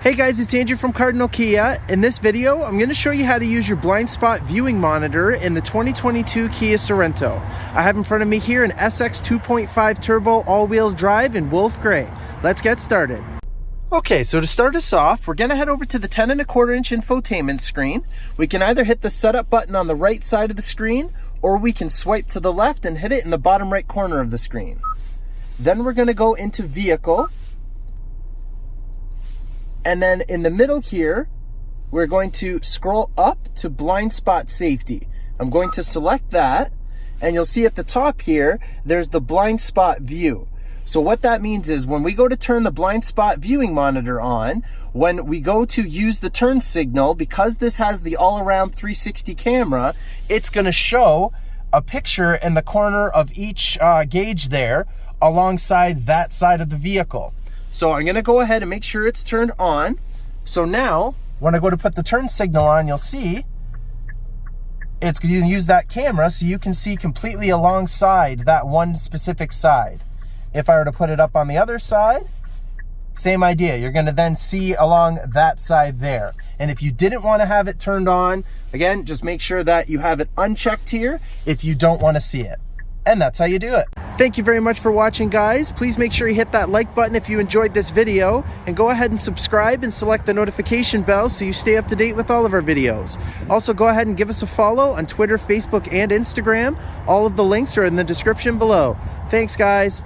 Hey guys, it's Andrew from Cardinal Kia. In this video, I'm going to show you how to use your BlindSpot viewing monitor in the 2022 Kia Sorento. I have in front of me here an SX 2.5 turbo all-wheel drive in wolf gray. Let's get started. Okay, so to start us off, we're going to head over to the 10.25 inch infotainment screen. We can either hit the setup button on the right side of the screen, or we can swipe to the left and hit it in the bottom right corner of the screen. Then we're going to go into vehicle. And then in the middle here, we're going to scroll up to BlindSpot Safety. I'm going to select that, and you'll see at the top here, there's the BlindSpot View. So what that means is when we go to turn the BlindSpot viewing monitor on, when we go to use the turn signal, because this has the all-around 360 camera, it's going to show a picture in the corner of each gauge there alongside that side of the vehicle. So I'm going to go ahead and make sure it's turned on. So now, when I go to put the turn signal on, you'll see it's going to use that camera so you can see completely alongside that one specific side. If I were to put it up on the other side, same idea. You're going to then see along that side there. And if you didn't want to have it turned on, again, just make sure that you have it unchecked here if you don't want to see it. And that's how you do it. Thank you very much for watching, guys. Please make sure you hit that like button if you enjoyed this video, and go ahead and subscribe and select the notification bell so you stay up to date with all of our videos. Also, go ahead and give us a follow on Twitter, Facebook, and Instagram. All of the links are in the description below. Thanks, guys.